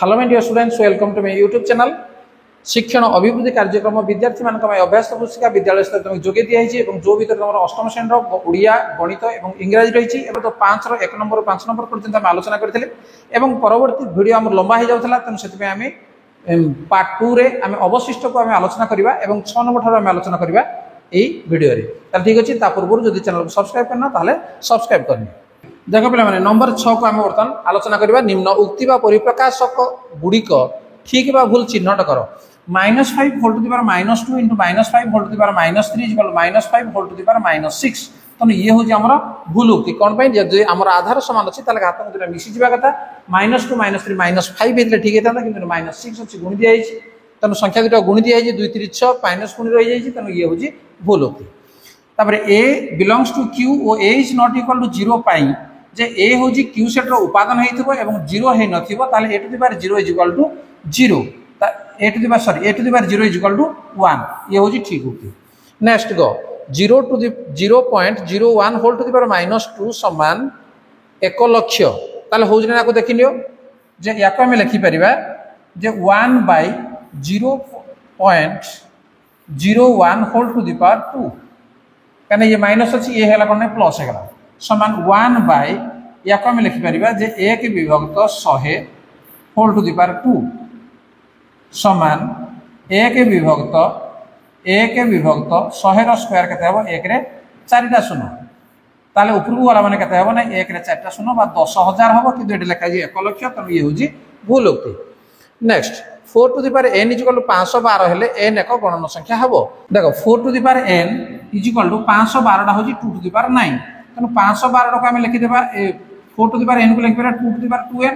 Hello my dear students, welcome to my YouTube channel शिक्षण अभिवृद्धि कार्यक्रम विद्यार्थी मान अभ्यास पुस्तिका विद्यालय स्तर तुम जोगे दिखाई जो भर तुम अष्टम श्रेणी ओडिया गणित और इंग्राजी रही है। तो 5 रो 1 नंबर 5 नंबर पर्यटन आम आलोचना करते परवर्ती भिडियो आम लंबा हो जाता तेणु से आम पार्ट 2 रे आम अवशिष्ट को आम आलोचना करवा 6 नंबर ठार आम आलोचना करवा भिडियो ठीक अच्छे। पूर्व जब चैनल को सब्सक्राइब करना ताले सब्सक्राइब करनी। देख पे नंबर 6 को आम बर्तमान आलोचना करवा। निम्न उक्ति परिप्रकाशक गुड़िक ठीक बा भूल चिन्हट कर। -5 whole to the power -2 into -5 whole to the power -3 equal -5 whole to the power -6। तो ये हूँ आम भूल उक्ति कौन जब आम आधार सामान अच्छी घात मुद्रा मिसी जावा कथा -2 -3 -5 होते ठीक होता कि -6 अच्छी गुणी दिखाई तेणु संख्या दुटा गुणी दिखाई 2 3 6 माइनस गुणी रही है तेणु ये हूँ भूल उक्ति। तापर ए बिलोंग्स टू क्यू और ए इज नॉट इक्वल टू 0 पाई जे ए हूँ क्यू सेट उपादान होइथिबो एवं 0 है नथिबो ताले a to the power 0 is equal to 0 a to the power 0 is equal to 1 ये हूँ ठीक उक्ति। नेक्स्ट गो 0.01 होल टू द पावर -2 समान 1 लाख ताले हूँ ना देख लियो जे या आम लिखि परिबा जे 1 by 0.01 whole to the power 2 कने ये माइनस अच्छी ये है कौन प्लस है समान 1 बाय या आम लिखिपर जे 1 विभक्त 100 होल टू द पावर 2 समान 1 विभक्त 100 स्क्वायर के 1 रे 4टा शून्य ताले उपरकू गला मैंने के ना 1 रे 4टा शून्य 10,000 हम कि लिखा 1 लाख तेणु ये हूँ भूल उक्ति। Next 4 to the power n is equal to 512 हेले n एक गणन संख्या हम। देखो 4 to the power n is equal to 512 हूँ 2 टू द पावर 9 तेणु 512 को आम लिखिदेबा 4 टू द पावर n को लिखिपर 2 टू द पावर 2n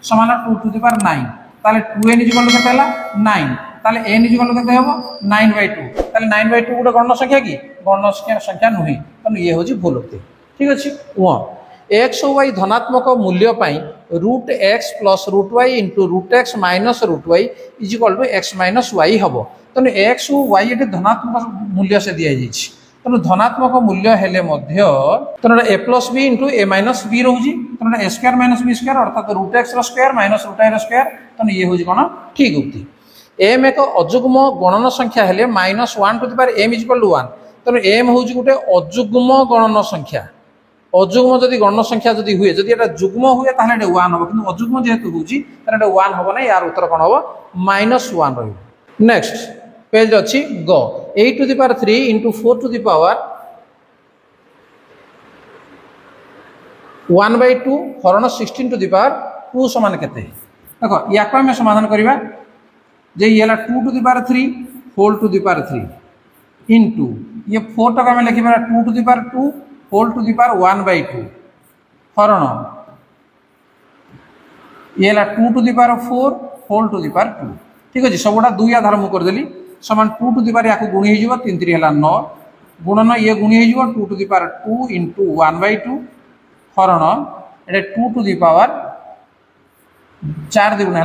समान 2 टू द पावर 9 ताले 2n इज इक्वल टू केते 9 ताले n इज इक्वल टू केते हबो 9/2 ताले 9/2 गोटे गणन संख्या कि गणन संख्या नुहे तेणु ये हूँ भूल उक्ति ठीक अच्छे। x और y धनात्मक मूल्य √x plus √y into √x minus √y is equal to x minus y हम। तेणु x और y ये धनात्मक मूल्य से दि जाइए तेणु धनात्मक मूल्य हेले तेणु a plus B into a minus B रोचे तेणु a square minus B square अर्थात √x square minus √y square तेणु ये हूँ कौन ठीक उक्ति। m एक अजुग्म गणन संख्या हेले -1 to the power m is equal to 1 तेणु m हूँ गोटे अजुग्म गणन संख्या। अजुग्म जदि गणन संख्या जदि हुए जदि एटा जुग्म हुए ताहले एटा 1 हो किंतु अजुग्म जेहेतु होची ताहले एटा 1 होबो ना यार उत्तर कोन होबो -1 रहइबो। नेक्स्ट पेज अछि गो 8 to the power 3 into 4 to the power 1/2 हरण 16 टू द पावर 2 समान केते। देखो या को हम समाधान करबा जे ये 2 to the power 3 whole to the power 3 into ये 4 टका में लिखिबा 2 to the power 2 whole to the power 1/2 हरण ये 2 to the power 4 whole to the power 2 ठीक अच्छे। सबुटा 2 आधार मुझे करदेली समान 2 टू द पावर या गुणी हो 3 3 है 9 गुणन ये गुणी हो 2 टू द पावर 2 इंटू 1/2 हरण ये 2 टू द पावर 4 दुगुण है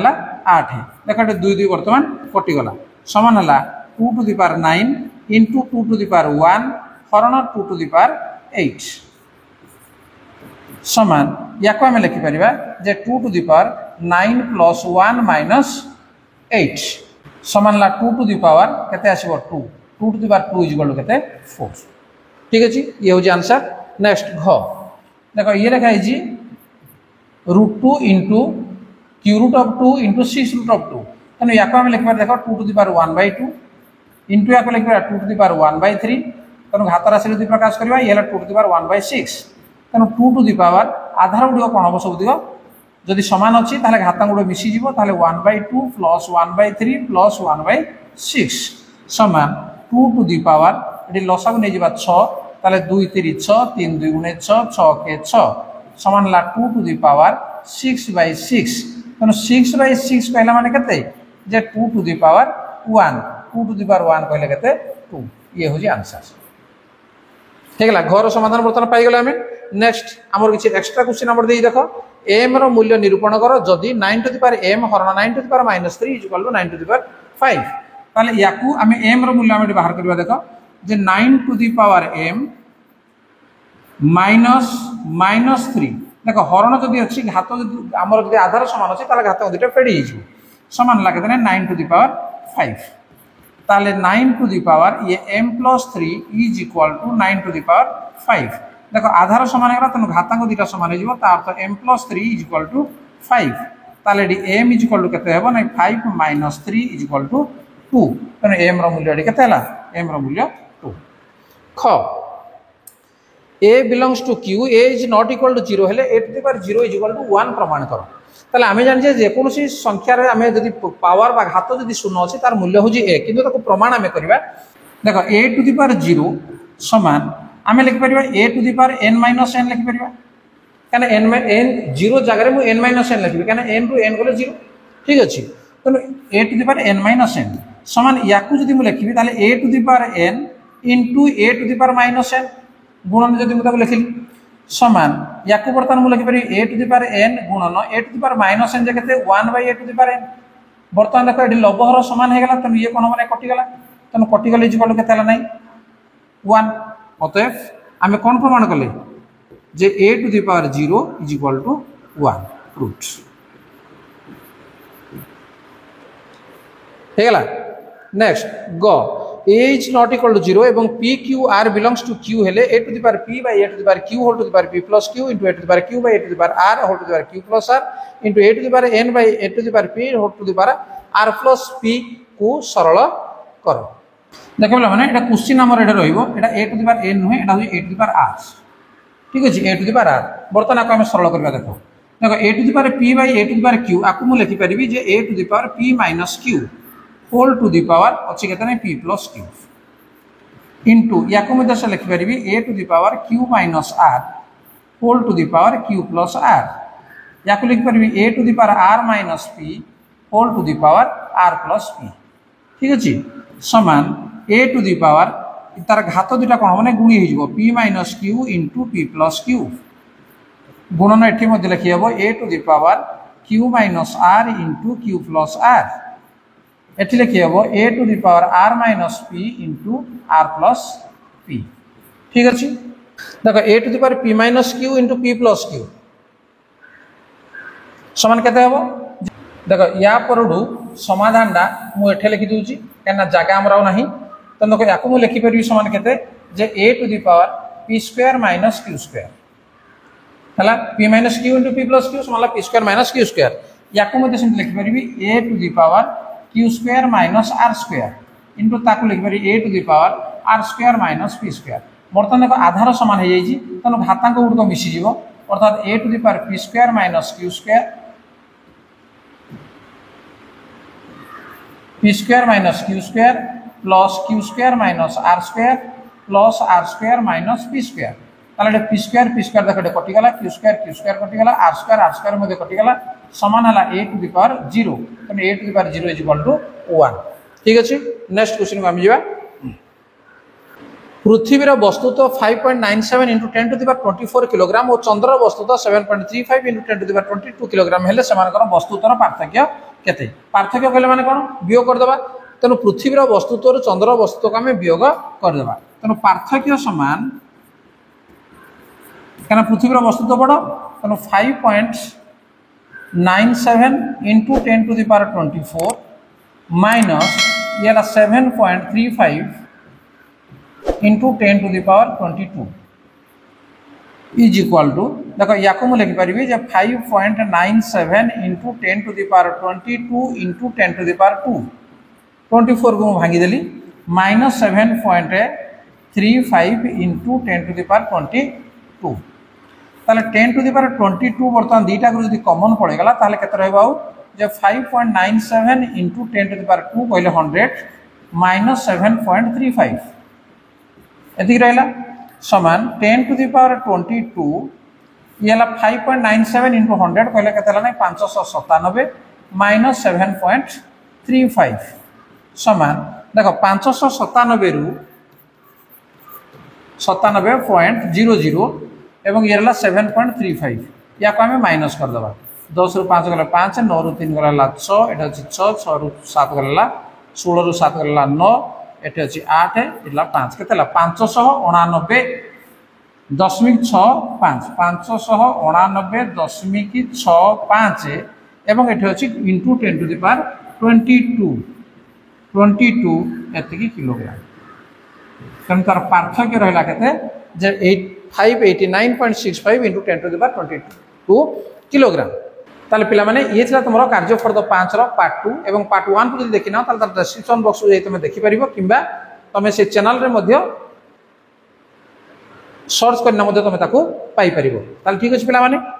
8 देख 2 2 बर्तमान कटिगला समान है 2 to the power 9 into 2 to the power 1 हरण 2 टू द पावर 8 समान या को आम लिखिपर जे 2 to the power 9 plus 1 minus 8 समान 2 टू द पावर केते आसीबो 2 2 to the power 2 is equal to केते 4 ठीक अछि ये हो आंसर। नेक्स्ट घ देखो ये लिखा है √2 इंटू q√2 इंटू 6√2 तेणु या को आम लिखिपर देखो 2 टू द पावर 1/2 इंटू या को लिखिपर 2 टू द पावर 1/3 तेणु घात राशि यदि प्रकाश करवा ये 2 टू द पावर 1/6 तेणु 2 टू द पावर आधार गुड़िक कौन हम सब दिग जदि सामान अच्छी ताहले घात गुड़ मिसीज 1/2 प्लस 1/3 प्लस 1/6 समान 2 टू द पावर ये लसा को नहीं 6 ताहले 2 3 6 3 2 गुणे 6 6 के 6 समान 2 टू द पावर 6/6 तेणु 6/6 कहला माने केते जे 2 to the power 1 2 to the power 1 कहले केते 2 ये हूँ आंसर ठीक है। घर समाधान बर्तमान पाईगले आम। नेक्स्ट आमर किसी एक्सट्रा क्वेश्चन नंबर दे देख एम रो मूल्य निरूपण कर जदि 9 टू द पावर m हरण 9 to the power -3 is equal to 9 to the power 5 ताले याकू आम एम रो मूल्य आम बाहर करबा देख जे 9 टू द पावर m -3 देख हरण जदि अच्छी घात आमर जो आधार सामान अच्छे घात दुटा फेड हो सामान लगे 9 टू द पावर 5 ताले 9 टू द पावर ये m+3 is equal to 9 to the power 5 देख आधार सामान है तेना घातांक दुटा सामान हो अर्थ m+3 इज इक्वल टू 5 ताले m इज इक्वल टू केते हेबो ना 5 - 3 इज इक्वल टू 2 तेना m रो मूल्य केते हला m रो मूल्य 2 ख a belongs to q a is not equal to 0 हेले a to the power 0 is equal to 1 प्रमाण करो ताले आमे जानि जे कोनोसी संख्या रे आमे जदि पावर बा घात जदि शून्य अछि तार मूल्य होजी a किंतु ताको प्रमाण आमे करबा देखो a to the power 0 समान आमे लिखि परिबा a to the power n - n लिखि परिबा काने n 0 जगह रे मु n - n लिखि काने n रु n गले 0 ठीक अछि तनो a to the power n - n समान याकू जदि मु लिखिबी ताले a to the power n into a to the power -n गुणन जदि मुझे लिखिली समान या बर्तमान मुझे लिखिपारि a to the power n गुणन a to the power -n जे केते 1/a to the power n बर्तमान देखो ये लबहर समान हो गला तेणु ये कोन माने कटिगला तेणु कटिगले इज केते हला नहीं 1 अतएव आमे कोन प्रमाण कले जे a to the power 0 is equal to 1 root हो गला नेक्स्ट गो a is not equal to 0 এবং p q r belongs to q हेले a to the power p by a to the power q whole to the power p plus q into a to the power q by a to the power r whole to the power q plus r into a to the power n by a to the power p whole to the power r plus p को सरल करो देखो माने एटा question हमर एटा रहिबो एटा a to the power n नुहे एटा होई a to the power r ठीक अछि a to the power r बर्तन आको हम सरल करबा देखो a to the power p by a to the power q आको मु लिखि परिबी जे a to the power p minus q whole to the power अच्छी कहते हैं p प्लस q इंटू या से लिखिपारि a to the power q minus r whole to the power q plus r या लिखिपारि a to the power r minus p whole to the power r plus p ठीक अच्छे समान a to the power तार घात दुटा कौन मैंने गुणी हो p minus q into p plus q गुणन ये लिखी हम a to the power q minus r into q plus r एठी लिखि हम a to the power r minus p into r plus p ठीक अच्छे देखो a to the power p minus q into p plus q समान केते हबो देखो या परडू समाधानटा मु एठे लिखि दूची केना जागा हमरा नाही त देखो याकू मु लिखि परबी समान केते जे a to the power p square minus q square हला p minus q into p plus q समान p square minus q square याकू मते सिंपल लिखि परबी a to the power q square minus r square into ताकू लिखि पारि a to the power r square minus p square बर्तमान देखो आधार समान हो जाइए तेणु घातांक गुड़िक मिशीज अर्थात a to the power p square minus q square p square minus q square plus q square minus r square plus r square minus p square ताले p स्क्वायर देखो कटिगला q स्क्वायर कटिगला r स्क्वायर मध्ये कटिगला समान हला a to the power 0 तने a to the power 0 is equal to 1 ठीक अछि नेक्स्ट क्वेश्चन को हम जिबा पृथ्वीर वस्तुतः 5.97 into 10 to the power 24 kilogram और चंद्र वस्तुतः 7.35 into 10 to the power 22 kilogram हेले समानकर वस्तुतर पार्थक्य केते पार्थक्य कहले माने कोन वियोग कर देबा तनो पृथ्वीर वस्तुतर चंद्र वस्तु को हम वियोग कर देबा तनो पार्थक्य समान कारण पृथ्वीर वस्तुतः बड़ तनो 5.97 into 10 to the power 24 minus ये 7.35 into 10 to the power 22 is equal to देखो या को लिखि परिबे जे 5.97 into 10 to the power 22 into 10 to the power 2 24 को भांगी देली minus 7.35 into 10 to the power 22 ताले 10 to the power 22 बर्तमान दीटा को जदी कॉमन पड़े गला ताले केते रहबा जे 5.97 into 10 to the power 2 कहले 100 minus 7.35 एति रहला समान 10 to the power 22 येला 5.97 into 100 कहले केते हला नै 597 minus 7.35 समान देखो 597 रु 97.00 एवं ये 7.35 या को हमें माइनस कर दबा 10 रु 5 गला 5 9 रु 3 गला 6 एटा अछि 6 6 रु 7 गला 16 रु 7 गला 9 एटा अछि 8 एला 5 केतेला 589 .65 589.65 এবং এটি হচ্ছে ইন্টু 10^22 এতিকি কিলোগ্রাম। তেমন তার পার্থক্য রহিলা কেতে যে 589.65 ইন্টু 10^22 কিলোগ্রাম। তাহলে পিলামানে ইয়ে ছিল তোমার কার্যফর্দ 5 র পার্ট 2 এবং পার্ট 1 কু যদি দেখি নাও তাহলে তার ডেসক্রিপশন বক্স যাই তুমি দেখি পারিব কিংবা তুমি সেই চ্যানেল রে মধ্য सर्च करना तुम ताकू पाई पार। ताले ठीक अच्छे पे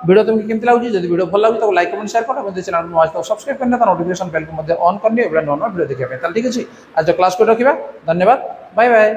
वीडियो तुमको केमती लगुच जब वीडियो भल लगे तो लाइक कमेंट शेयर कर चैनल को सब्सक्राइब करना नोटिफिकेशन बेल को ऑन करनी नुआ नुआ वीडियो देखा ठीक अच्छे आज क्लास को रखा धन्यवाद बाय बाय।